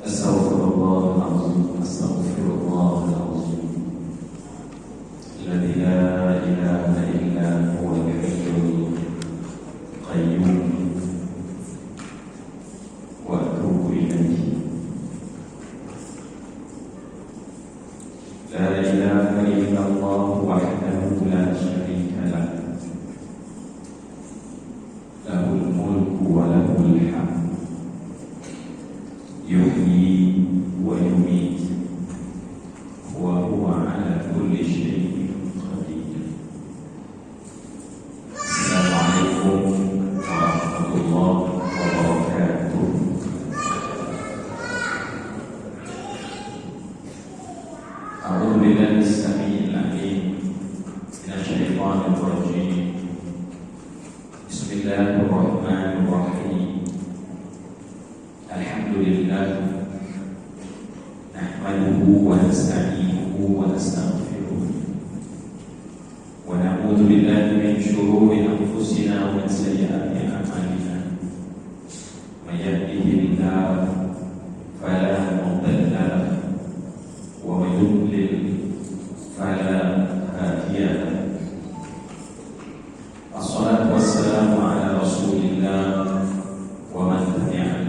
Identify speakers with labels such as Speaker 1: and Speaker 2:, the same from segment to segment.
Speaker 1: أستغفر الله العظيم أستغفر الله العظيم الذي لا إله إلا هو الحي القيوم وأتوب إليه لا إله إلا الله وحده لا شريك له له الملك وله الحمد يحيي ويميت وهو على كل شيء قدير. السلام عليكم ورحمة الله وبركاته. أعوذ بالله السميع العليم من الشيطان الرجيم. بسم الله الرحمن الرحيم. Alhamdulillah nahmaduhu wa nasta'inuhu wa nastaghfiruh wa na'udzu billahi min shururi anfusina wa min sayyiati a'malina. May yahdihillahu fala mudilla lahu wa may yudlil fala hadiya lahu. Assalatu wassalamu ala Rasulillah wa man tabi'a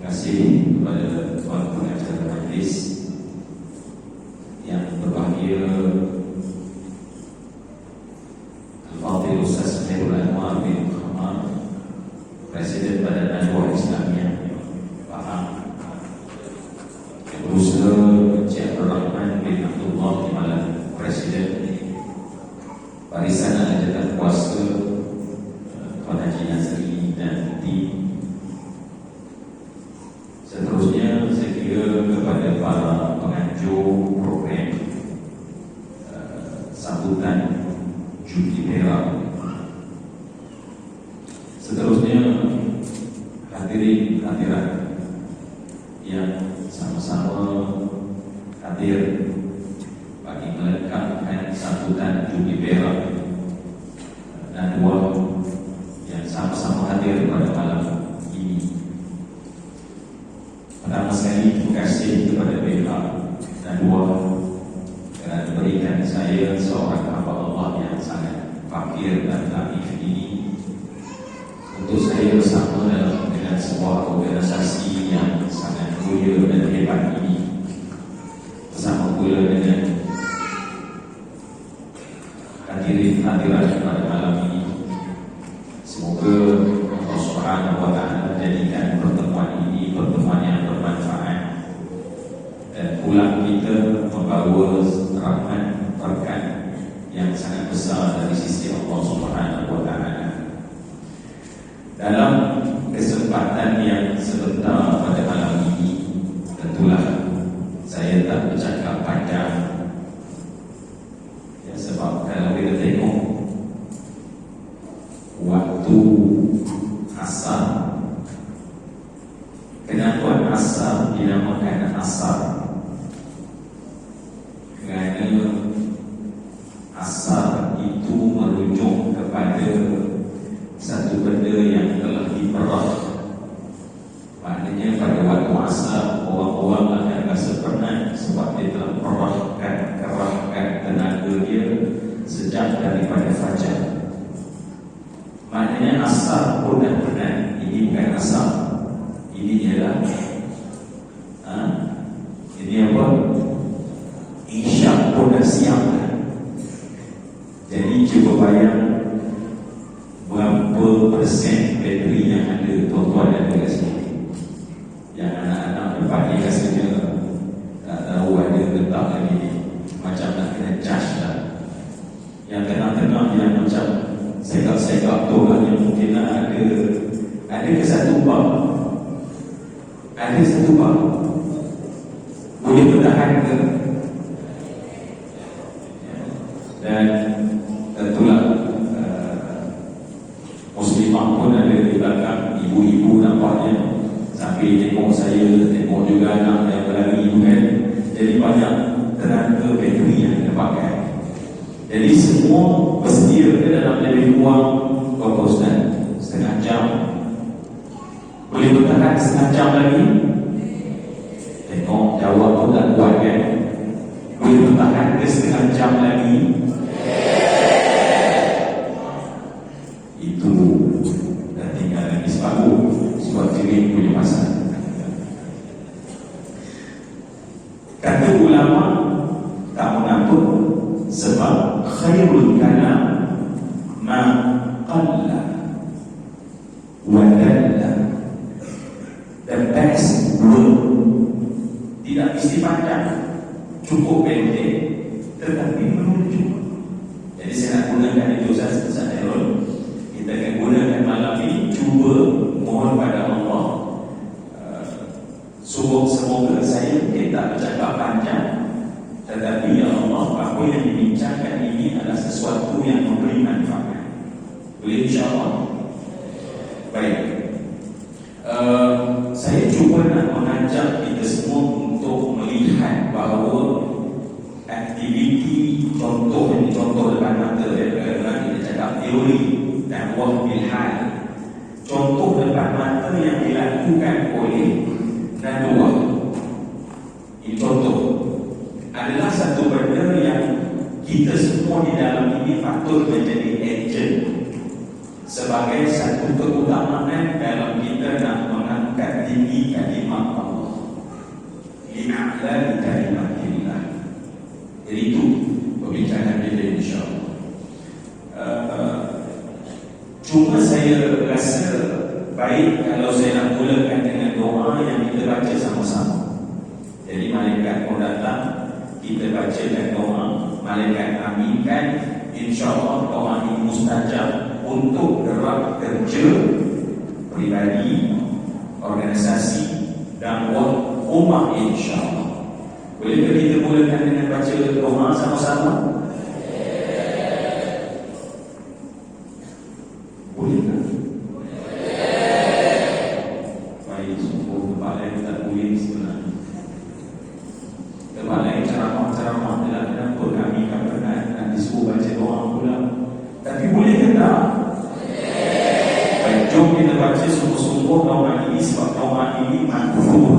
Speaker 1: Terima kasih kepada tuan pengacara majlis yang berbahagia, Al-Fadhil Ustaz Khairul Anwar bin Khamar, Presiden Badan Nadwah Islamiyah Pahang, yang berusaha Encik Rahman bin Abdullah Malah, Presiden Barisan Al-Jadad Kuasa Tuan Haji Nazri dan tim. Seterusnya saya kira kepada para penganjur program sambutan Judi Perak. Seterusnya hadirin hadirat yang sama-sama hadir bagi melengkapkan sambutan Judi Perak dan dua yang sama-sama hadir pada malam ini. Pertama sekali terima kasih kepada pihak Nadwah kerana memberikan saya seorang hamba Allah yang sangat fakir dan dhaif ini untuk saya bersama dengan sebuah organisasi yang sangat mulia dan hebat ini, bersama pula dengan hadirin hadirat pada malam ini. Semoga Allah Subhanahu wa Ta'ala menjadikan pertemuan ini pertemuan yang bermanfaat dan pulang kita membawa rahmat berkat yang sangat besar dari sisi Allah Subhanahu wa Ta'ala. Dalam kesempatan yang sebentar pada malam ini, tentulah saya tak bercakap panjang ya, sebab kalau kita tengok waktu asar, kenapa asar dinamakan asar? Kerana asar itu merujuk kepada satu benda yang telah diperah. Maknanya pada waktu asar orang-orang akan rasa penat sebab dia telah kerahkan tenaga dia sejak daripada fajar. Maknanya asar pun dah penat. Ini bukan asar, ini ialah ini apa? Isyak pun dah siap. Jadi cuba bayang berapa persen bateri yang ada tuan-tuan dan dekat sini. Yang anak-anak berpagi rasanya tak tahu ada letak lagi, macam nak kena charge dah. Yang tengah-tengah yang macam segak-segak tu kan, yang mungkin ada ke satu bab, boleh bertahan ke? Dan tentulah muslimah pun ada di belakang, ibu-ibu nampaknya sambil tengok saya, tengok juga anak yang berlari kan. Jadi banyak tenaga bateri yang kita pakai. Jadi semua bersedia ke dalam lebih kurang berapa Ustaz? Setengah jam Boleh bertahan setengah jam lagi? Tengok jawab tu tak kuat kan? Boleh bertahan ke setengah jam lagi? Itu dah tinggal lagi separuh. Sebab diri punya masa. Kata ulama tak mengatur sebab khairul kalam ma qalla wa dalla. The best word tidak mesti panjang, cukup pendek tetapi menunjuk. Jadi saya nak gunakan itu Ustaz Errol. Kita akan gunakan malam ini. Cuba mohon pada Allah, semoga saya mungkin tak bercakap panjang, tetapi ya Allah, apa yang dibincangkan ini adalah sesuatu yang memberi manfaat. Boleh insyaAllah? Baik. Saya cuba nak mengajak kita semua untuk melihat bahawa aktiviti contoh depan mata, kerana kita cakap teori dan wahbil hal. Contoh depan mata yang dilakukan oleh Nadwa, ini contoh, adalah satu benda yang kita semua di dalam ini patut menjadi agent sebagai satu keutamaan dalam kita nak mengangkat tinggi kalimat Allah, li'a'la kalimatillah. Jadi itu perbincangan kita insyaAllah. Cuma saya rasa baik kalau saya nak mulakan dengan doa yang kita baca sama-sama. Jadi malaikat pun datang, kita bacakan doa, malaikat aminkan, insyaAllah doa ini mustajab untuk gerak kerja pribadi, organisasi dan ummah insyaAllah. Bolehkah kita mulakan dengan baca doa sama-sama? Bolehkah? Baik, sungguh tempat lain tak boleh sebenarnya. Tempat lain ceramah-ceramah adalah kenapa kami akan pernah nak disuruh baca doa pula. Tapi boleh ke tak? Baik, jom kita baca sungguh-sungguh doa ini, sebab doa ini manfur.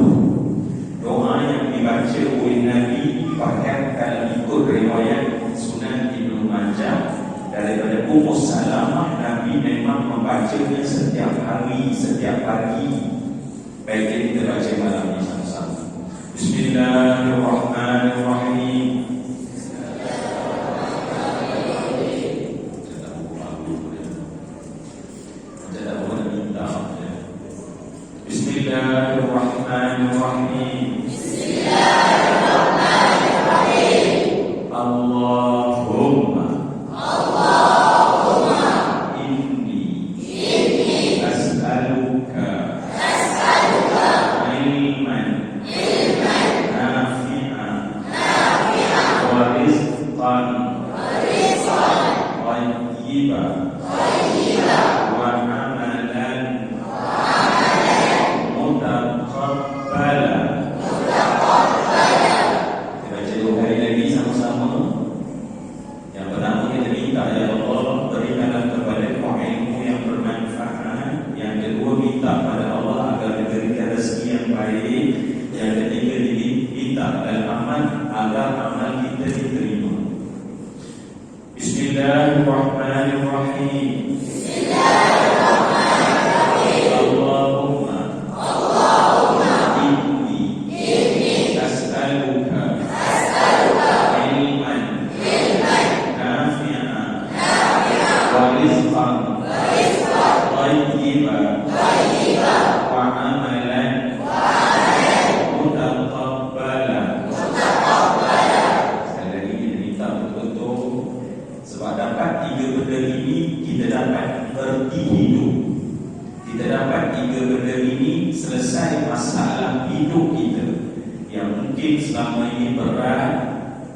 Speaker 1: Doa yang dibaca oleh Nabi, bahkan kalau ikut riwayat Sunan Ibnu Majah daripada Ummu Salamah, Nabi memang membacanya setiap hari, setiap pagi. Baik, kita baca malam ini sama-sama. Bismillahirrahmanirrahim. Bismillahirrahmanirrahim. Allahumma inni as'aluka ilman nafi'an wa rizqan thayyiban wa amalan mutaqabbalan. Kita baca dua kali lagi sama-sama. Yang pertama kita minta, ya Allah, berikanlah kepada kami ilmu yang bermanfaat. Yang kedua, minta pada Allah agar diberikan rezeki yang baik. Yang ketiga, minta dalam amal agar amal kita diterima. Bismillahirrahmanirrahim. Allahumma inni as'aluka ilman nafi'an wa rizqan thayyiban wa amalan mutaqabbalan. Sekali lagi kita minta betul-betul, sebab dapat tiga benda ini kita dapat erti hidup. Kita dapat tiga benda ini selesai masalah hidup kita yang mungkin selama ini berat.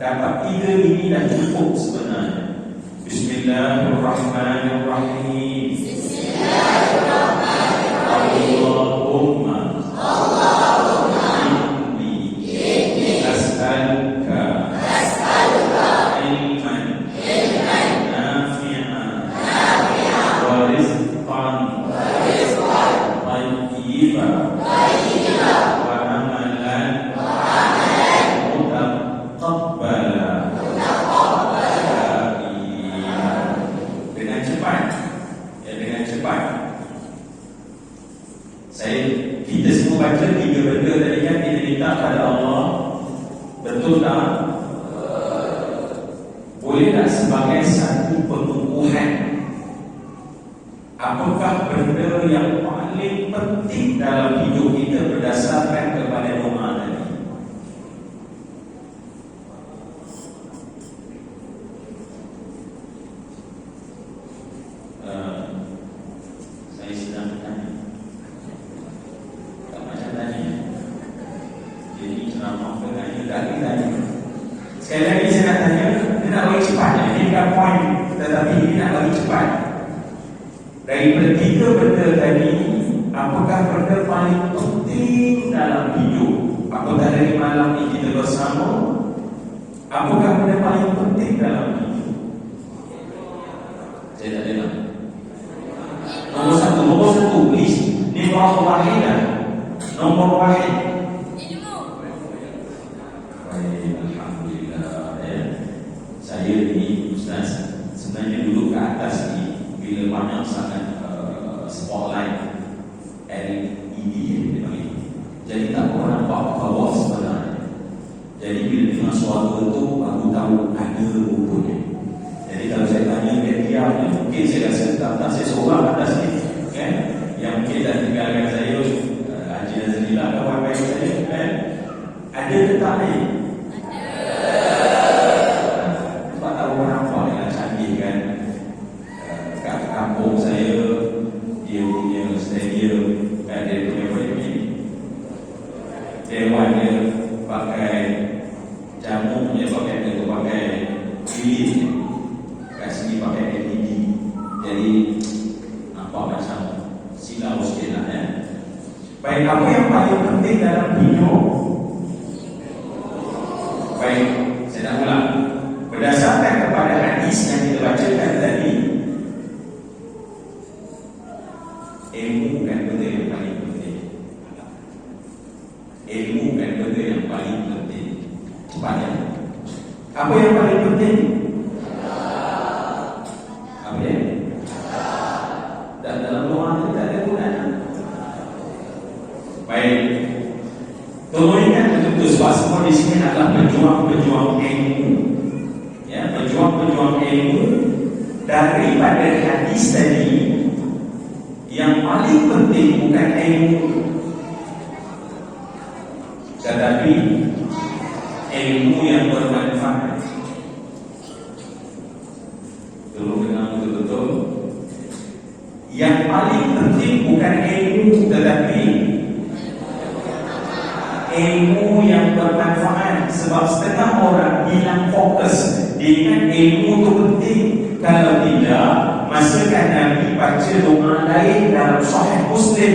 Speaker 1: Dapat tiga ini dah cukup sebenarnya. Bismillahirrahmanirrahim. Allahumma inni as'aluka ilman nafi'an wa rizqan thayyiban Kita semua baca 3 benda tadi kan, kita minta pada Allah. Betul tak? Boleh tak sebagai satu pengukuhan, apakah benda yang paling penting dalam hidup kita berdasarkan kepada doa tadi? Saya sedang bertanya, tak macam tanya. Jadi ceramah bertanya, tak ditanya. Sekali lagi saya nak tanya, dia nak bagi cepat. Ini bukan point, tetapi dia nak bagi cepat. Daripada 3 benda tadi, apakah benda paling penting dalam hidup? Apakah dari malam ini kita bersama? Apakah benda paling penting dalam hidup? Saya tak dengar. Nombor satu, please. Nimrah wahidah. Nombor wahid. Baik, alhamdulillah. Saya ni Ustaz sebenarnya duduk ke atas ni bila banyak sangat spotlight LED dia panggil. Jadi tak orang nampak bawah sebenarnya. Jadi bila dengar suara tu aku tahu ada rupanya. Jadi kalau saya tanya dia mungkin saya rasa tak saya seorang atas ni kan, yang mungkin dah tinggalkan saya Haji Nazrilah kawan baik saya kan. Ada ke tak ni? Sebab tahu orang nampak yang canggih kan. Kat kampung saya dia punya stadium kan, dia punya apa ni, dewan dia pakai jamu punya pakai dia tu pakai bilik, kat sini pakai LED. Jadi nampak macam silau sikit lah ya. Baik, apa yang paling penting dalam hidup? Baik, saya nak ulang. Berdasarkan kepada hadis yang kita bacakan tadi, ilmu kan benda yang paling penting. Ilmu kan benda yang paling penting. Cepatnya, apa yang paling penting? Apa dia? Dan dalam doa kita ada gunanya. Baik, tolong ingat betul-betul sebab semua di sini adalah pejuang-pejuang ilmu. Ya, pejuang-pejuang ilmu. Daripada hadis tadi, yang paling penting bukan ilmu, tetapi ilmu yang bermanfaat. Tolong dengar betul-betul. Yang paling penting bukan ilmu, tetapi ilmu yang bermanfaat. Sebab setengah orang bilang fokus dengan ilmu itu penting. Kalau tidak, masakan Nabi baca doa lain dalam Sahih Muslim.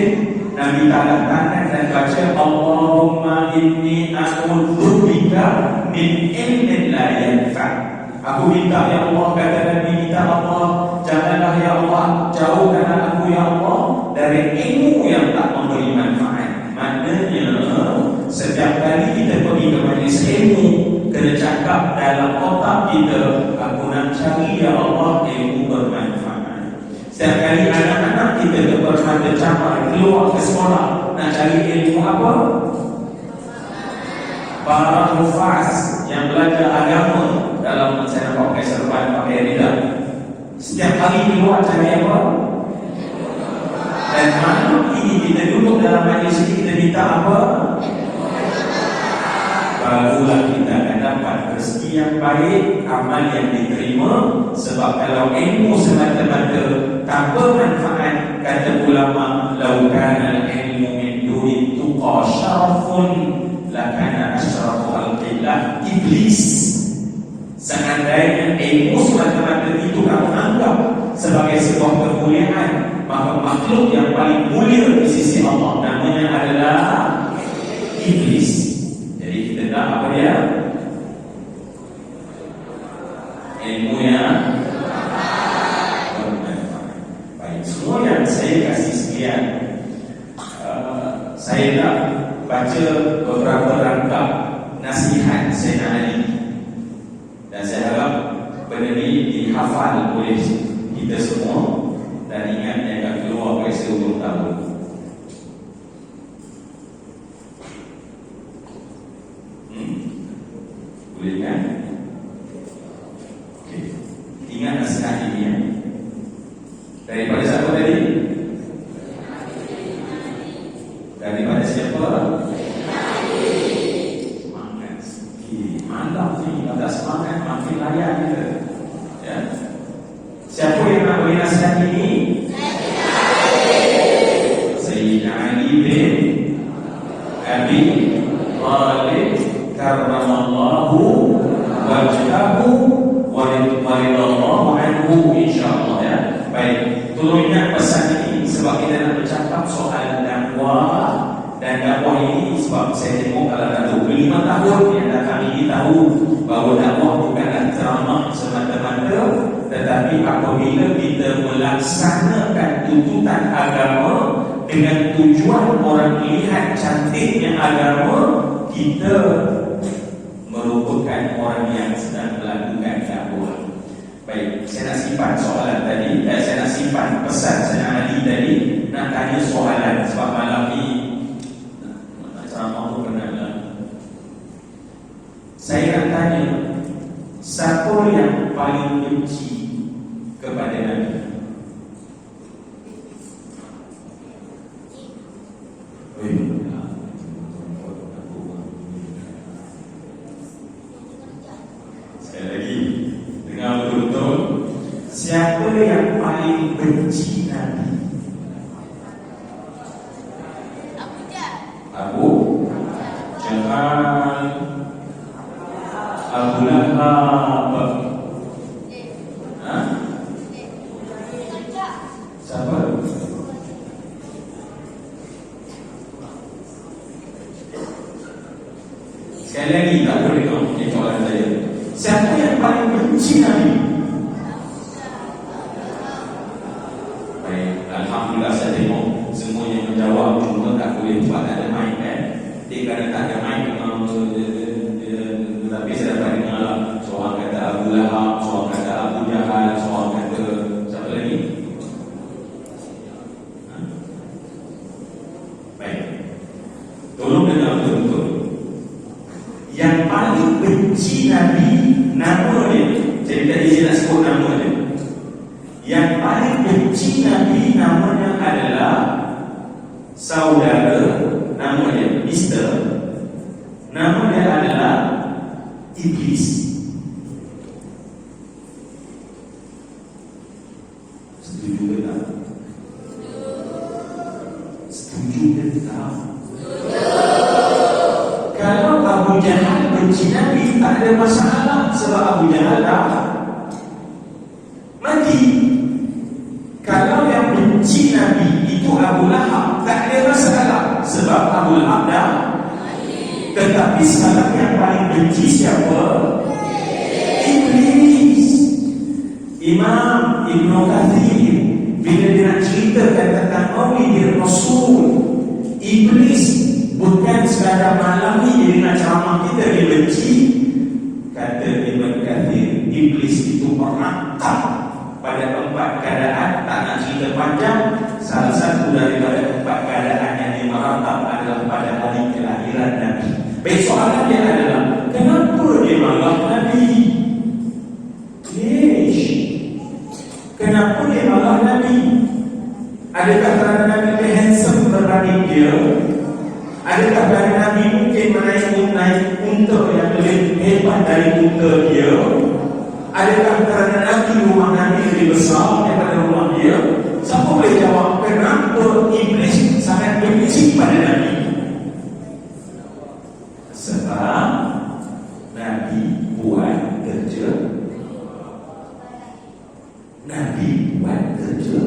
Speaker 1: Nabi taruh tangan dan baca Allahumma inni a'udzubika min ilmin la yanfa'. Aku minta ya Allah, kata Nabi, minta Allah, janganlah ya Allah jauhkanlah aku ya Allah dari ilmu yang tak memberi manfaat. Maknanya setiap kali kita pergi ke majlis ilmu, kena cakap dalam otak kita, aku nak cari ya Allah ilmu bermanfaat. Setiap kali anak-anak kita berkata capai keluar ke sekolah, nak cari ilmu apa? Para hufaz yang belajar agama, dalam saya nampak pakai serban, pakai rida, setiap hari keluar cari apa? Dan malam ini kita duduk dalam majlis ini, kita minta apa? Barulah kita akan dapat rezeki yang baik, amal yang diterima. Sebab kalau ilmu semata-mata tanpa manfaat, kata ulama, lau kana ilmu min duni tuqa syarafun lakana asyrafu khalqillah iblis. Seandainya ilmu semata-mata itu kamu anggap sebagai sebuah kemuliaan, maka makhluk yang paling mulia di sisi Allah namanya adalah iblis. Jadi kita tahu apa dia? Ilmu yang bermanfaat. Baik, semua yang saya kasih sekian, saya nak baca beberapa rangkap nasihat Sayyidina Ali. Dan saya harap benda ini dihafal oleh kita semua dan ingat yang akan keluar oleh seumur tahun. Siapa? Semangat sikit. Mantap ni. Kalau tak semangat, makin layak kita. Ya. Siapa yang nak beri nasihat ini? Sayyidina Ali bin Abi Thalib karramallahu wajhahu wa ridallahu anhu, insyaAllah ya. Baik, tolong ingat pesan ini sebab kita nak bercakap soal dakwah. Dan dakwah ini sebab saya tengok kalau dah 25 tahun yang datang ini tahu bahawa dakwah bukanlah ceramah semata-mata, tetapi apabila kita melaksanakan tuntutan agama dengan tujuan orang melihat cantiknya agama, kita merupakan orang yang sedang melakukan dakwah. Baik, saya nak simpan soalan tadi, saya nak simpan pesan saya Ali tadi, nak tanya soalan sebab malam ni nak ceramah pun kenal. Saya nak tanya, siapa yang paling benci kepada Nabi? Sekali lagi, dengar betul-betul. Siapa yang paling benci Nabi? Abu Jahal, Abu Lahab. Siapa? Sekali lagi, tak boleh dengar soalan saya. Siapa yang paling benci Nabi? Baik, alhamdulillah saya tengok semuanya menjawab, cuma tak boleh sebab tak ada mic kan. Dia kadang tak ada mic memang tapi saya dapat dengar lah. Seorang kata Abu Lahab, seorang kata Abu Jahal, seorang kata siapa lagi? Baik, tolong dengar betul-betul. Yang paling benci Nabi, nama dia, saya tak izin nak sebut nama dia. Yang paling benci Nabi namanya adalah saudara, nama dia Mister, nama dia adalah Iblis. Setuju ke tak? Setuju ke tak? Kalau Abu Jahal benci Nabi, tak ada masalah sebab Abu Jahal dah mati. Kalau yang benci Nabi itu Abu Lahab, tak ada masalah sebab Abu Lahab dah mati. Tetapi sekarang yang paling benci siapa? Iblis. Imam Ibn Kathir bila dia nak ceritakan tentang Maulid Rasul, Iblis bukan sekadar malam ni jadi nak ceramah kita dia benci. Kata Ibn Kathir, Iblis itu merantau pada 4 keadaan. Tak nak cerita panjang, salah satu daripada 4 keadaan yang dia merantau adalah pada hari kelahiran Nabi. Baik, soalan dia adalah, kenapa dia marah Nabi? Kenapa dia marah Nabi? Adakah kerana Nabi lebih handsome berbanding dia? Adakah kerana Nabi mungkin menaik unta yang lebih hebat dari unta dia? Adakah kerana Nabi, rumah Nabi lebih besar daripada rumah dia? Siapa boleh jawab kenapa Iblis sangat benci pada Nabi? Sebab Nabi buat kerja. Nabi buat kerja.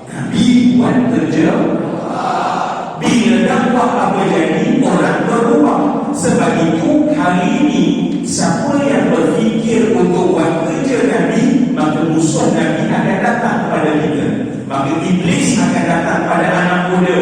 Speaker 1: Nabi buat kerja. Bila dakwah apa jadi, orang berubah. Sebab itu hari ini siapa yang berfikir untuk buat kerja Nabi, maka musuh Nabi akan datang kepada kita. Maka Iblis akan datang pada anak muda.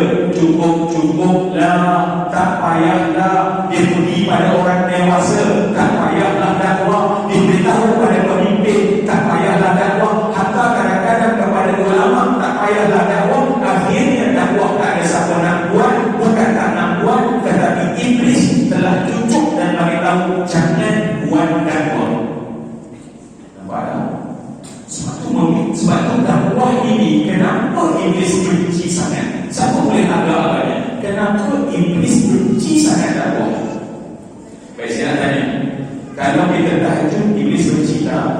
Speaker 1: Cukuplah, tak payahlah dia pergi pada orang dewasa, tak payahlah dakwah, dia beritahu pada pemimpin, tak payahlah dakwah, hatta kadang-kadang kepada ulama, tak payahlah dakwah. Akhirnya dakwah tak ada siapa nak buat. Bukan tak nak buat, tetapi Iblis telah cucuk dan beritahu jangan buat dakwah. Nampak tak? Sebab itu dakwah ini, kenapa Iblis benci sangat? Siapa boleh agak-agaknya? Kenapa iblis benci sangat dakwah? Baik, saya nak tanya, kalau kita tahajud, iblis benci tak?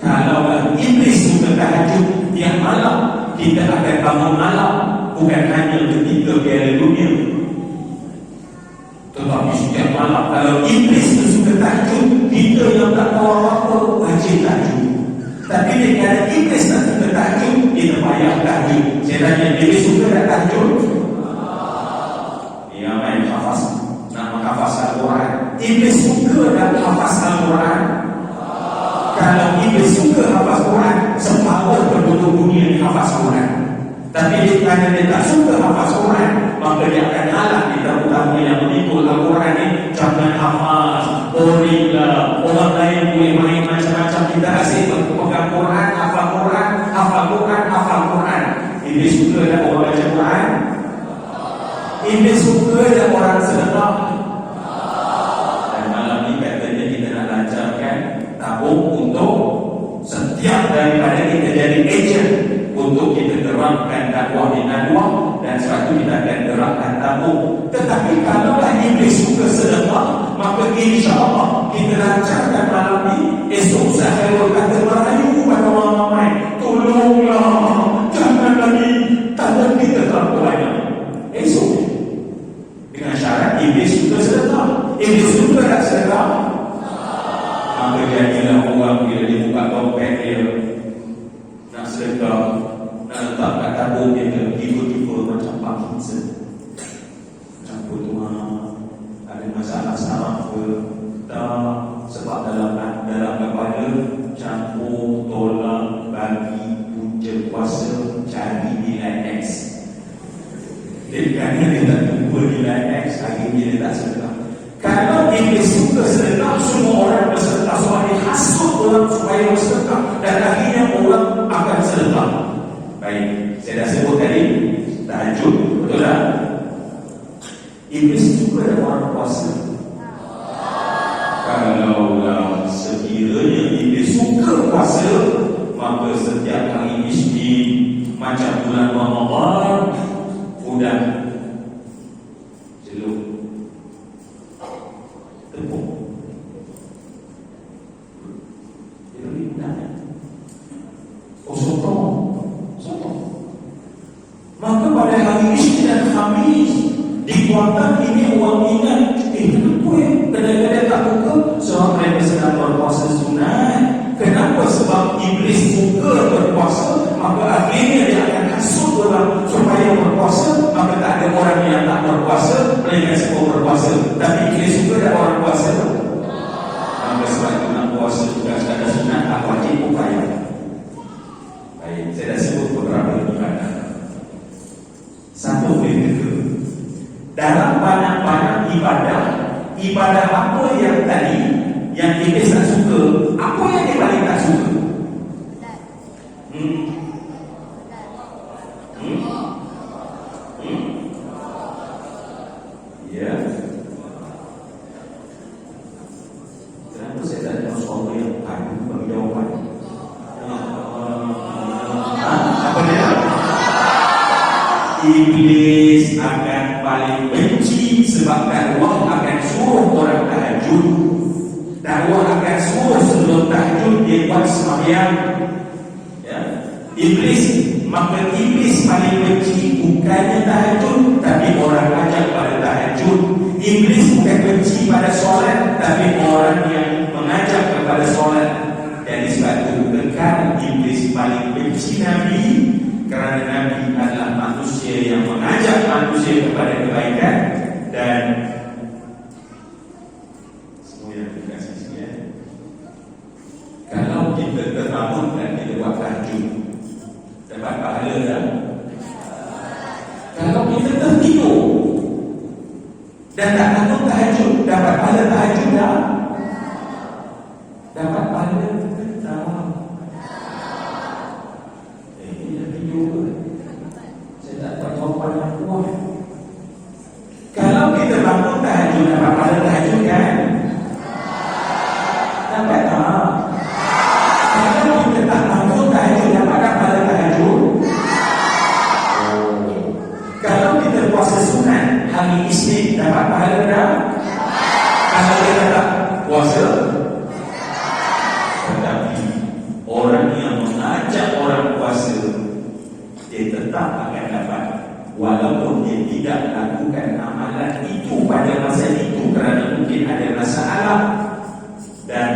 Speaker 1: Kalau iblis suka tahajud tiap malam, kita akan bangun malam, bukan hanya ketika Piala Dunia, tetapi setiap malam. Kalau iblis tu suka tahajud, kita yang tak tahu apa-apa wajib tahajud. Tapi kalau iblis tak suka tahajud, kita payah tahajud. Saya tanya, iblis suka tak tahajud? Dia main hafaz, nak menghafaz Al-Quran. Iblis suka tak hafaz Al-Quran? Kalau iblis suka hafaz Quran, separuh penduduk dunia ni hafaz Quran. Tapi kerana dia tak suka hafaz Quran, maka dia akan halang kita, utama yang mengikut Al-Quran ni. Jangan hafaz, boring lah, orang lain boleh main macam-macam, kita asyik pegang Quran, hafal Quran, hafal Quran, hafal Quran. Iblis suka tak orang baca Quran? Iblis suka tak orang sedekah? Dan malam ni katanya kita nak lancarkan tabung untuk setiap daripada kita jadi agent untuk kita terangkan dakwah di Nadwah, dan sebab itu kita akan gerakkan tabung. Tetapi kalaulah iblis suka sedekah, maka insya-Allah kita lancarkan malam ni. Esok saya kata merayu pada orang ramai, tolonglah, jangan lagi tangan kita terlalu banyak. Esok dengan syarat iblis suka sedekah. Iblis suka tak sedekah? Maka jadilah orang bila dia buka dompet dia nak sedekah, nak letak kat tabung dia, tiba-tiba macam Parkinson, campur tuan ada masalah saraf ke tak, sebab dalam kepala campur, tolak, bagi, punca kuasa, cari nilai X. Kerana dia tak jumpa nilai X, akhirnya dia tak sedekah. Kalau iblis suka sedekah, semua orang bersedekah, sebab dia hasut orang supaya bersedekah, dan akhirnya orang akan sedekah. Baik, saya dah sebut tadi tahajud, betul tak? Iblis juga ada orang puasa. Kalaulah sekiranya iblis suka puasa, maka setiap hari miskin macam bulan Ramadan, udah celup tepung sotong. Maka pada hari Isnin dan Khamis di Kuantan ini orang ingat, kenapa kadang-kadang tak buka? Sebab mereka sedang berpuasa sunat. Kenapa? Sebab iblis suka berpuasa, maka akhirnya dia akan hasut orang supaya berpuasa. Maka tak ada orang yang tak berpuasa, mereka semua berpuasa. Tapi iblis suka tak orang puasa? Maka sebab itu nak puasa juga sekadar sunat, tak wajib upaya. Baik, saya dah sebut beberapa ibadah. Satu kritika dalam banyak-banyak ibadah apa yang tadi yang iblis tak suka, apa yang dia paling tak suka? Ya. Kenapa saya tak ada soal yang padu bagi jawapan? Apa dia? Iblis akan paling benci sebab dakwah akan suruh orang tahajud. Dakwah akan suruh sebelum tahajud dia buat sembahyang. Ya. Maka iblis paling benci bukannya tahajud, tapi orang ajak pada tahajud. Iblis bukan benci pada solat, tapi orang yang mengajak kepada solat. Jadi sebab itu bukan iblis paling benci Nabi, kerana Nabi adalah manusia yang mengajak manusia kepada kebaikan. Dan semua yang dikasih sekalian, kalau kita terbangun dan kita buat tahajud, dapat pahala tak? Kalau kita tertidur dan tak bangun tahajud, dapat pahala tahajud tak? Dapat pahala tak? Kalau kita bangun tahajud, dapat pahala tahajud kan? Dapat tak? Kalau kita tak bangun tahajud, dapat pahala tahajud? Kalau ahli istik dapat pahala dah? Kalau dia tak puasa, tetapi orang yang mengajak orang puasa, dia tetap akan dapat, walaupun dia tidak lakukan amalan itu pada masa itu kerana mungkin ada masalah. Dan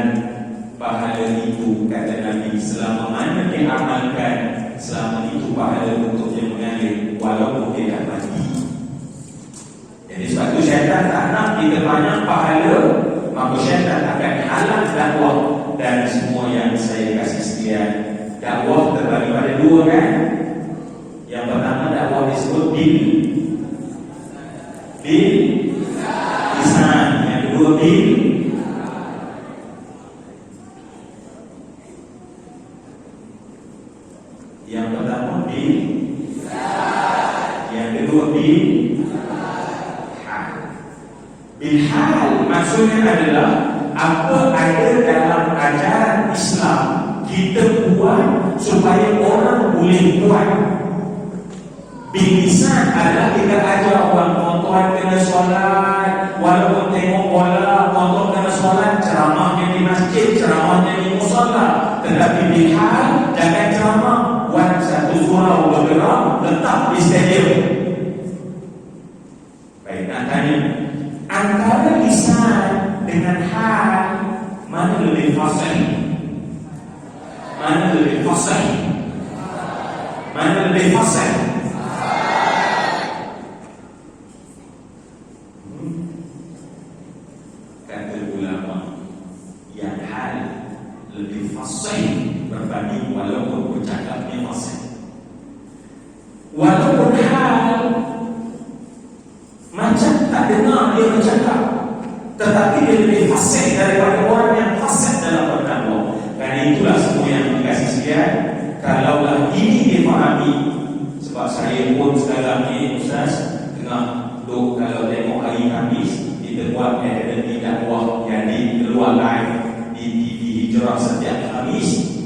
Speaker 1: pahala itu, kata Nabi, selama mana dia amalkan, selama itu pahala untuk dia mengalir walaupun dia dah mati. Jadi sebab itu syaitan tak nak kita banyak pahala, maka syaitan akan halang dakwah. Dan semua yang saya kasih sekian, dakwah terbagi pada dua kan. Yang pertama dakwah disebut bil lisan, yang kedua bil. Yang pertama bil, yang kedua bil hal. Bil hal maksudnya adalah apa ada dalam ajaran Islam kita buat supaya orang boleh buat. Bil lisan adalah kita ajar orang, tuan-tuan kena solat, walaupun tengok bola, tuan-tuan kena solat, ceramahnya di masjid, ceramahnya di musala. Tetapi bil hal, jangan ceramah, buat satu surau bergerak, letak di stadium. Baik, nak tanya, antara lisan dengan hal, mana lebih fasih? Mana lebih fasih? Mana lebih fasih? Kata ulama, yang hal lebih fasih berbanding walaupun bercakapnya fasih. Walaupun hal macam tak dengar dia bercakap, tetapi dia lebih fasih daripada orang yang fasih dalam berdakwah. Kerana itulah semua yang dikasih sekian. Kalaulah ini difahami, sebab saya pun sekarang ni Ustaz tengah duk, kalau tengok hari Khamis kita buat akademi dakwah yang keluar live di TV Hijrah setiap Khamis,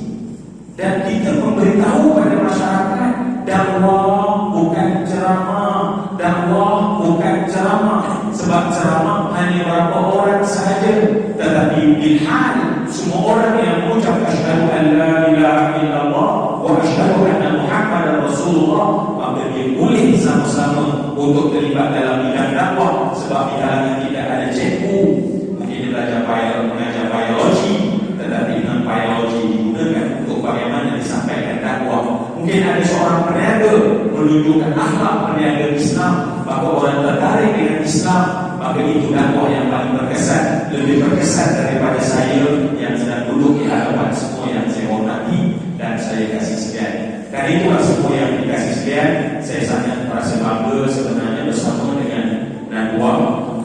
Speaker 1: dan kita memberitahu pada masyarakat dakwah bukan ceramah, dakwah bukan ceramah. Sebab ceramah hanya berapa orang sahaja, tetapi bilhal semua orang yang mengucap asyhadu an la ilaha illallah wa asyhadu anna Muhammadar Rasulullah, maka dia boleh sama-sama untuk terlibat dalam bidang dakwah. Sebab di dalamnya tidak ada cikgu, mungkin dia belajar mengajar biologi, tetapi dengan biologi digunakan untuk bagaimana disampaikan dakwah. Mungkin ada seorang peniaga menunjukkan akhlak peniaga Islam, maka orang tertarik dengan Islam, maka itu dakwah yang paling berkesan, lebih berkesan daripada saya yang sedang duduk di hadapan semua yang saya hormati dan saya kasih sekian. Dan itulah semua yang dikasih sekian. Saya sangat merasa bangga sebenarnya bersama dengan Nadwa,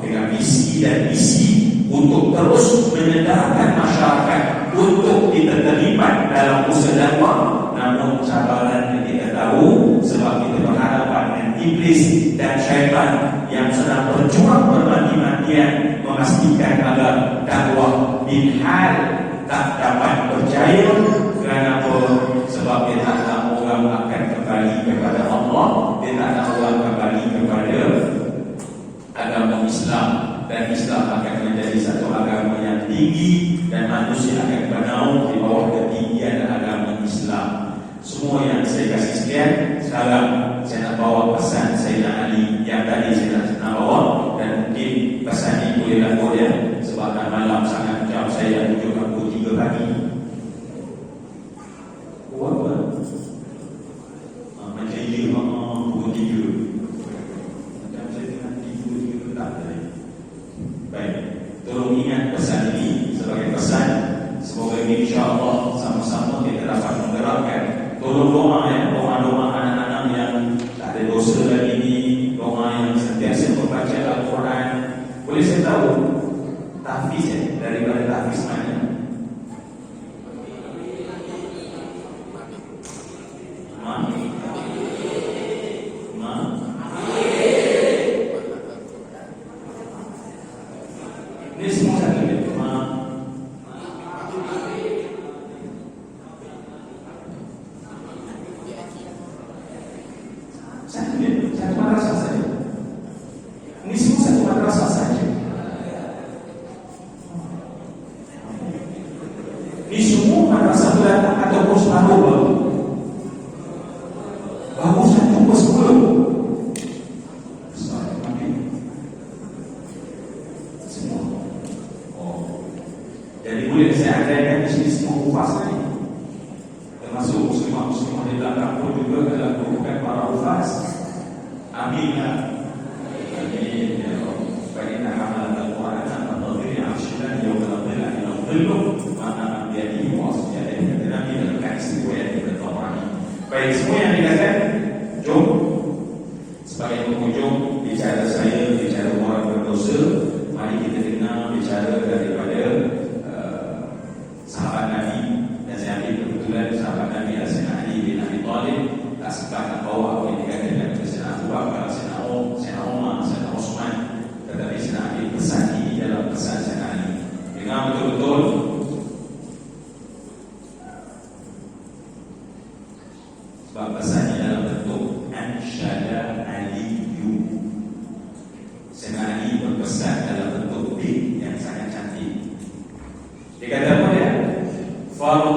Speaker 1: dengan misi dan misi untuk terus menyedarkan masyarakat untuk kita terlibat dalam usaha dakwah. Namun cabaran yang kita tahu, sebab kita berhadapan dengan iblis dan syaitan yang sedang berjuang bermati-matian memastikan agar dakwah bil hal tak dapat berjaya. Kerana apa? Sebab dia tak nak orang akan kembali kepada Allah, dia tak nak orang kembali kepada agama Islam, dan Islam akan menjadi satu agama yang tinggi dan manusia akan bernaung di bawah ketinggian agama Islam. Semua yang saya kasih sekian. Sekarang saya nak bawa pesan Sayyidina Ali yang tadi saya nak bawa, dan mungkin pesan ini boleh laku dia sebab dah malam sangat. Jam saya dah 7.43 pagi. Apa? Macam ini pukul 3. Macam saya tengah tidur tak tadi. Baik, tolong ingat pesan ini sebagai pesan. Semoga insya-Allah sama-sama kita dapat menggerakkan. Tolong doa ya, doa-doa anak-anak yang tak ada dosa lagi ini, doa yang sentiasa membaca Al-Quran. Boleh saya tahu tahfiz ya, daripada tahfiz mana? Ini semua satu ya. Satu marasa saja. Ini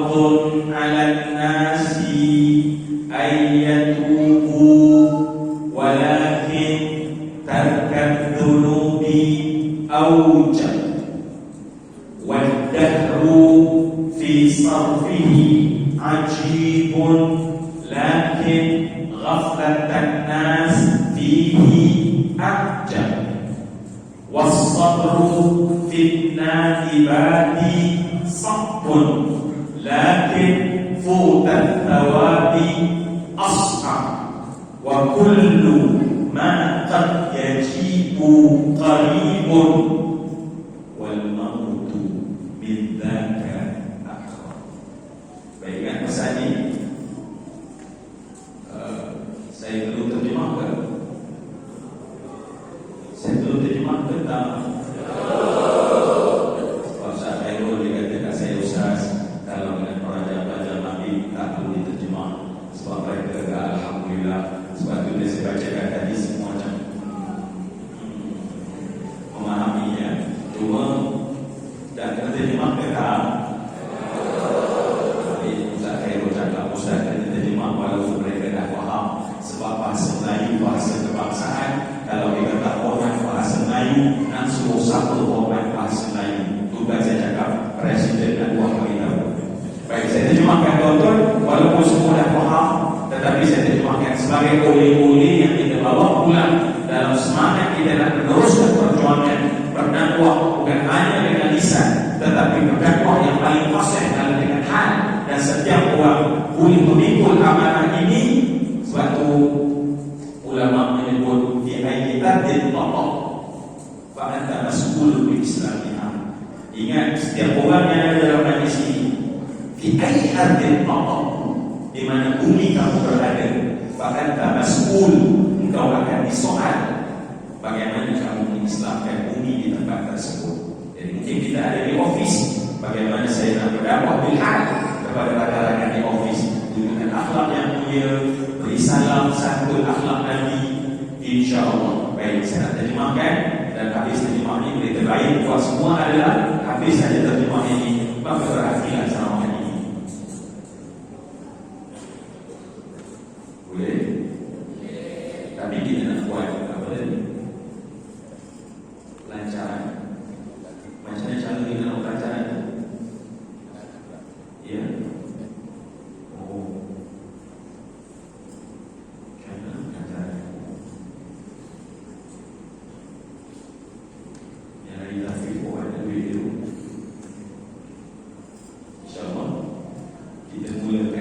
Speaker 1: fardun 'alan nasi ayyatubu walakin tarkat dhunubi awjab wad dahru fi sarfihi ajibun lakin ghaflatan nas fihi ajab was-sabru fi an-nadibati sabbun lakin futat thawabi ashab wa kullu ma qad yajibu qaribun wal mautu min dzaka akhar. Baikkan pesan ini saya perlu terjemahkan. Saya perlu terjemahkan tak? Ustaz Khairul dia kata kat saya, Ustaz, kalau dengan pelajar-pelajar Nabi tak perlu diterjemah. Sebab mereka alhamdulillah. Sebab tu dia saya bacakan tadi semua macam memahaminya. Cuma dan kena terjemah ke tak? Ustaz Khairul cakap, Ustaz kena terjemah walaupun mereka dah faham. Sebab bahasa Melayu, bahasa kebangsaan. Kalau kita tak orang bahasa Melayu, nak suruh satu orang bahasa Melayu. Tugas saya cakap, Presiden dan Wakil Tahu. Baik, saya terjemahkan tuan-tuan, walaupun semua dah faham, tetapi saya terjemahkan sebagai oleh-oleh yang kita bawa pulang dalam semangat kita nak meneruskan perjuangan berdakwah, bukan hanya dengan lisan, tetapi berdakwah yang paling fasih dalam dengan hal. Dan setiap orang boleh memikul amanah ini. Sebab tu ulama menyebut fi ayyatin taqah fa anta mas'ul bi islamiyah. Ingat, setiap orang yang ada dalam majlis ini fi ayyatin taqah, di mana bumi kamu berada, fa anta mas'ul, engkau akan disoal bagaimana kamu mengislamkan bumi di tempat tersebut. Jadi mungkin kita ada di office, bagaimana saya nak berdakwah bil hal kepada rakan-rakan di office dengan akhlak yang mulia, beri salam santun akhlak Nabi, insya-Allah. Baik, saya nak terjemahkan dan habis terjemah ini berita baik buat semua adalah habis saja terjemah ini maka berhatilah sama ini. Boleh? Tapi kita nak buat apa tadi? Lancaran. Macam mana cara kita nak lancaran? Ya.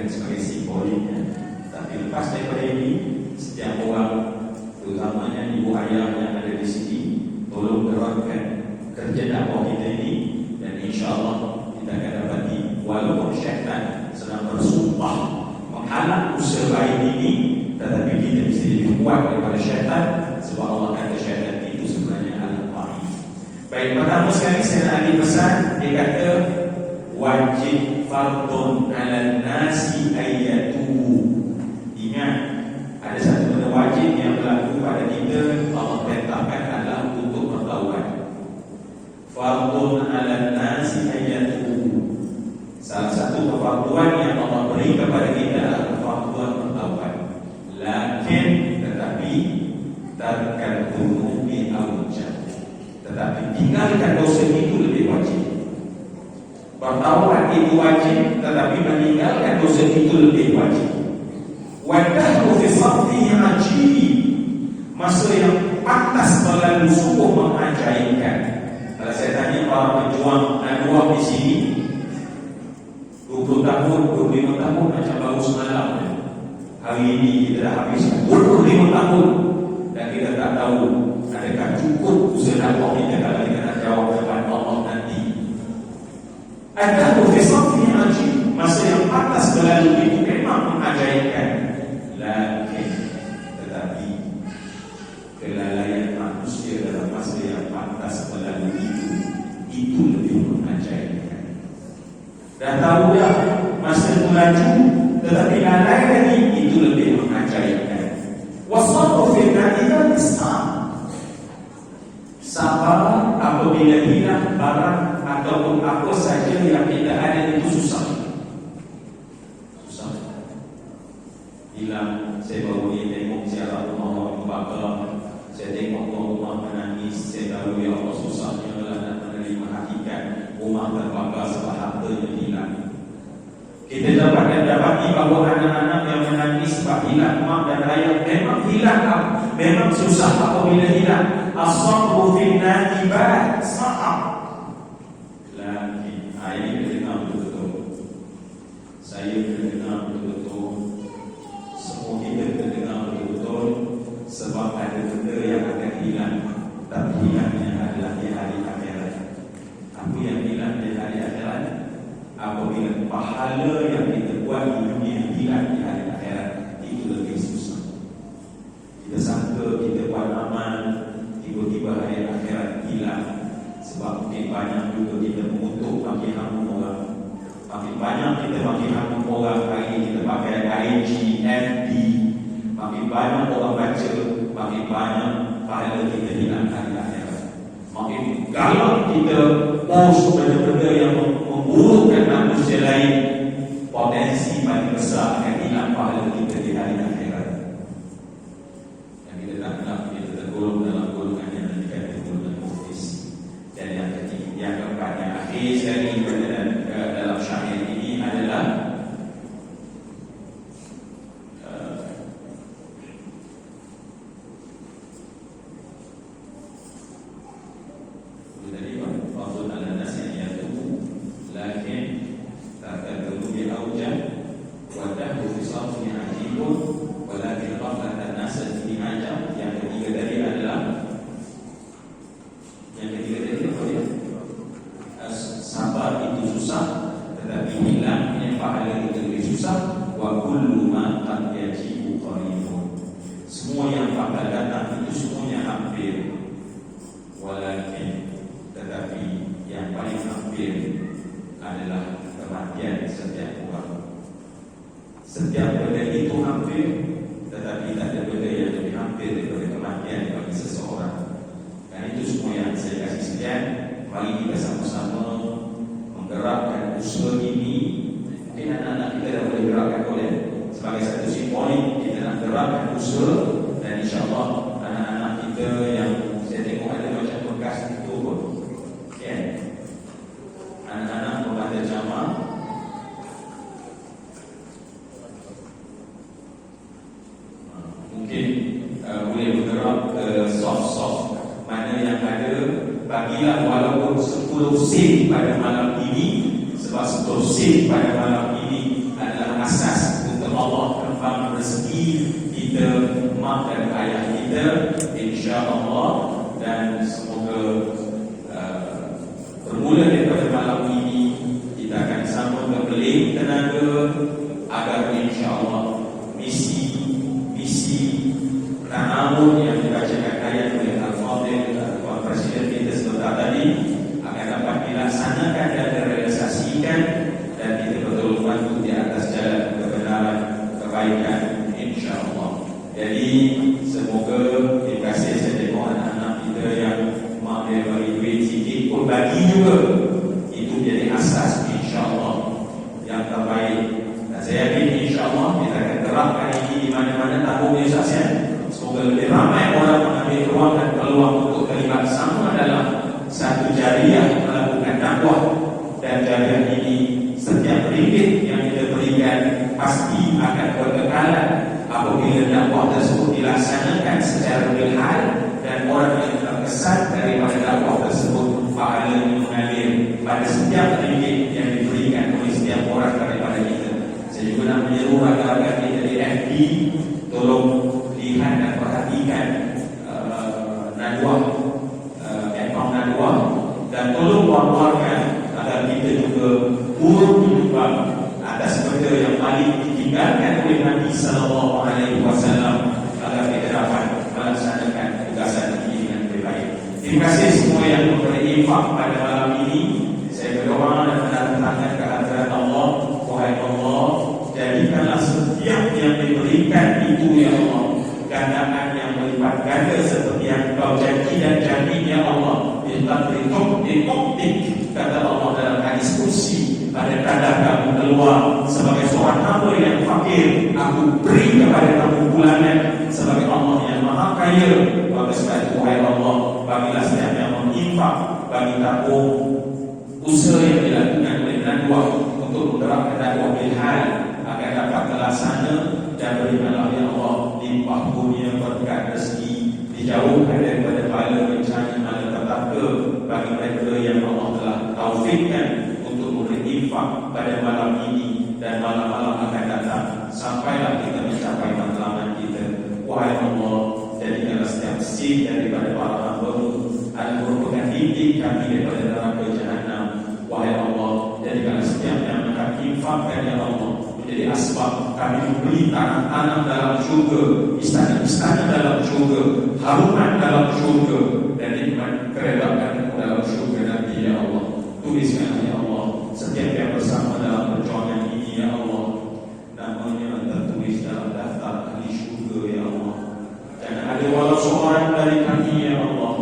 Speaker 1: Sebagai simboliknya. Tapi lepas daripada ini, setiap orang, terutamanya ibu ayah yang ada di sini, tolong gerakkan kerja dakwah kita ini. Dan insya-Allah kita akan dapati, walaupun syaitan sedang bersumpah menghalang usaha baik ini, tetapi kita mesti lebih kuat daripada syaitan. Sebab Allah kata syaitan itu sebenarnya adalah baik. Baik, pertama sekali saya nak bagi pesan. Dia kata wajib fardun 'alan nasi ayyatubu. Ingat, ada satu benda wajib yang berlaku pada kita, Allah perintahkan adalah untuk bertaubat. Fardun 'alan nasi ayyatubu. Salah satu kefarduan yang Allah beri kepada kita adalah kefarduan bertaubat. Lakin tetapi tarkan dhunubi awjab. Tetapi tinggalkan dosa itu lebih wajib. Bertaubat itu wajib, tetapi meninggalkan dosa itu lebih wajib. Wadahru fi sabtihi ajib. Masa yang pantas berlalu sungguh mengajaibkan. Kalau saya tanya para pejuang Nadwah di sini, 20 tahun, 25 tahun macam baru semalam. Hari ini kita dah habis 25 tahun dan kita tak tahu adakah cukup usaha dakwah kita kalau kita nak jawab kepada Allah nanti. Ada fitrah yang ajib, masa yang atas berlalu itu memang mengajaibkan. Lakin tetapi kelalaian manusia dalam masa yang pantas berlalu itu lebih mengajaibkan. Dan tahu dah masa melaju, tetapi lalai lagi itu lebih mengajaibkan. Wasabru fi al-i'tiqad Islam. Sabar apabila hilang barang ataupun apa saja yang kita ada itu susah. baru ni tengok ziarah rumah orang bakar, saya tengok rumah menangis, saya tahu ya Allah susahnya lah nak menerima hakikat rumah terbakar sebab hartanya hilang. Kita dapati bahawa anak-anak yang menangis sebab hilang mak dan ayah memang hilang, memang susah apabila hilang. As-sabru fil nadibat sa'ab. Lagi ini kena betul-betul. Saya kena betul-betul. Semua kita kena betul-betul. Sebab ada benda yang akan hilang, tapi hilangnya adalah di hari akhirat. Apa yang hilang di hari akhirat? Apabila pahala yang kita buat di dunia hilang di hari akhirat, itu lebih susah. Kita sangka kita buat amal, tiba-tiba hari akhirat hilang. Sebab mungkin banyak juga kita mengutuk bagi hamun orang. Makin banyak kita bagi hamun orang, hari ini kita pakai IG, FB. Makin banyak orang baca, makin banyak pahala kita hilang hari akhirat. Makin galak kita post benda-benda yang memburukkan manusia lain, potensi paling besar akan hilang pahala kita di hari akhirat. Yang kita tak nak kita tergolong dalam golongan yang dikatakan golongan muflis. Dan yang ketiga, yang keempat, yang akhir sekali dalam syair ini adalah semua yang bakal datang itu semuanya hampir, walakin tetapi yang paling hampir adalah kematian setiap orang. Setiap benda itu hampir, tetapi tak ada benda yang lebih hampir daripada kematian bagi seseorang. Dan itu semua yang saya kasih sekian. Mari kita sama-sama menggerakkan usaha ini. Mungkin anak-anak kita dah boleh gerakkan boleh. Sebagai satu simbolik kita nak gerakkan usaha. Dan insyaAllah anak-anak kita yang saya tengok ada macam bekas itu pun, okay. Anak-anak membaca jamak, mungkin boleh bergerak ke soft-soft mana yang ada. Bagilah walaupun 10 sen pada malam ini, sebab 10 sen pada malam ini adalah asas untuk Allah kembang rezeki kita, mak dan ayah kita, insya-Allah. Dan semoga bermula daripada malam ini kita akan sama berbeling tenaga agar insya-Allah misi tanamul yang dibacakan ayat oleh Al-Fadhil Tuan Presiden kita sebentar tadi akan dapat dilaksanakan dan direalisasikan, dan kita betul bantu di atas jalan kebenaran, kebaikan, insya-Allah. Jadi semoga dikasih saya tengok anak-anak kita yang mak dia bagi duit sikit pun bagi juga, itu jadi asas insya-Allah yang terbaik. Dan saya yakin insya-Allah kita akan terapkan ini di mana-mana tabung organisasi. Semoga lebih ramai orang mengambil ruang dan peluang untuk terlibat sama dalam satu jariah melakukan dakwah. Dan jariah ini setiap ringgit yang kita berikan pasti akan berkekalan apabila dakwah tersebut dilaksanakan secara berhal dan orang yang terkesan daripada dakwah tersebut pahalanya mengalir pada setiap ringgit yang diberikan oleh setiap orang daripada kita. Saya juga nak menyeru rakan-rakan kita di FB, tolong lihat dan perhatikan Nadwah, account Nadwah, dan tolong wawarkan agar kita juga turut menyumbang atas benda yang paling ditinggalkan oleh Nabi sallallahu alaihi wasallam agar kita dapat melaksanakan tugasan ini dengan lebih baik. Terima kasih semua yang memberi infak pada malam ini. Saya berdoa dan mendatangkan kehadirat Allah. Wahai Allah, jadikanlah setiap yang diberikan itu ya Allah gandaan yang melipat ganda seperti yang Kau janji dan jamin ya Allah. Kata Allah dalam hadis kursi, pada kadar kamu keluar sebagai seorang hamba yang fakir, aku beri kepada kamu
Speaker 2: perbulangan sebagai Allah yang maha kaya. Maka sebab itu wahai Allah, bagilah setiap yang menginfak bagi tabung usaha yang dilakukan oleh Nadwa untuk menerapkan dakwah bilhal agar dapat terlaksana, dan berikanlah ya Allah limpah kurnia berkat rezeki, dijauhkan daripada bala bencana malapetaka bagi mereka yang Allah telah taufikkan untuk berinfak pada malam ini dan malam-malam akan datang, sampailah kita mencapai matlamat kita. Wahai Allah, jadikanlah setiap si daripada para hamba-Mu adalah merupakan dinding kami daripada neraka jahanam. Wahai Allah, jadikanlah setiap yang akan infakkan ya Allah menjadi asbab kami membeli tanah-tanah dalam syurga, istana-istana dalam syurga, haruman dalam syurga, dan nikmat keredaan dalam syurga nanti ya Allah. Tuliskanlah ya Allah setiap yang bersama dalam perjuangan ini ya Allah, namanya tertulis dalam daftar ahli syurga ya Allah. Jangan ada walau seorang dari kami ya Allah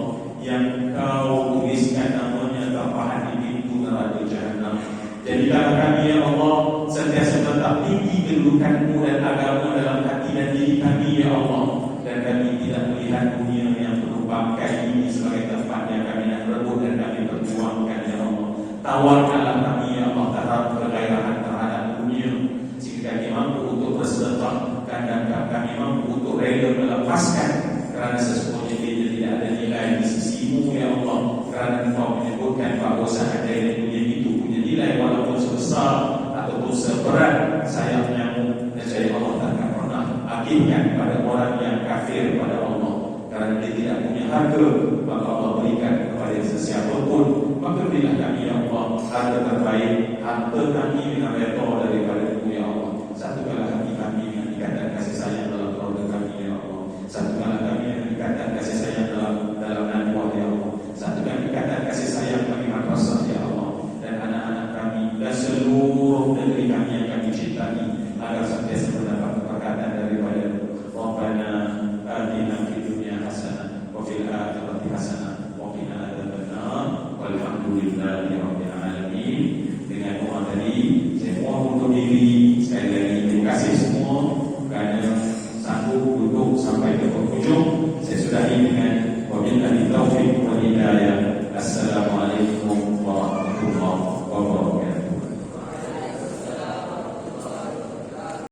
Speaker 2: yang Kau tuliskan namanya terpahat di pintu neraka jahanam. Jadikanlah kami ya Allah sentiasa tetap tinggi kedudukan-Mu dan agama dalam hati dan diri kami ya Allah, dan kami tidak melihat dunia yang penuh bangkai ini sebagai tempat yang kami nak rebut dan kami perjuangkan ya Allah. Tawarkanlah kami ya Allah terhadap kegairahan terhadap dunia, jika kami mampu untuk bersedekah dan kami mampu untuk rela melepaskan, kerana sesungguhnya dia tidak ada nilai di sisi-Mu ya Allah, kerana Engkau menyebutkan bahawa sahaja yang dunia itu punya nilai walaupun sebesar ataupun seberat sayap nyamuk, dan saya Allah takkan pernah akhirkan pada orang yang kafir pada Allah, kerana dia tidak punya harga, maka Allah berikan kepada sesiapa pun. Maka berilah kami ya Allah harta terbaik, harta kami dengan redha daripada-Mu ya Allah. Satukanlah hati kami dengan ikatan kasih sayang dalam keluarga kami ya Allah. Satukanlah kami dengan ikatan kasih sayang dalam Nadwa ya Allah. Satukan ikatan kasih sayang kami madrasah ya Allah, dan anak-anak kami dan seluruh negeri kami yang kami cintai, agar sentiasa mendapat keberkatan daripada-Mu. Rabbana atina fid dunya hasanah wa fil akhirati hasanah wa qina adzabannar. Walhamdulillahi rabbil alamin. Dengan doa tadi saya mohon untuk diri sekali lagi terima kasih semua kerana sanggup duduk sampai ke penghujung. Saya sudahi dengan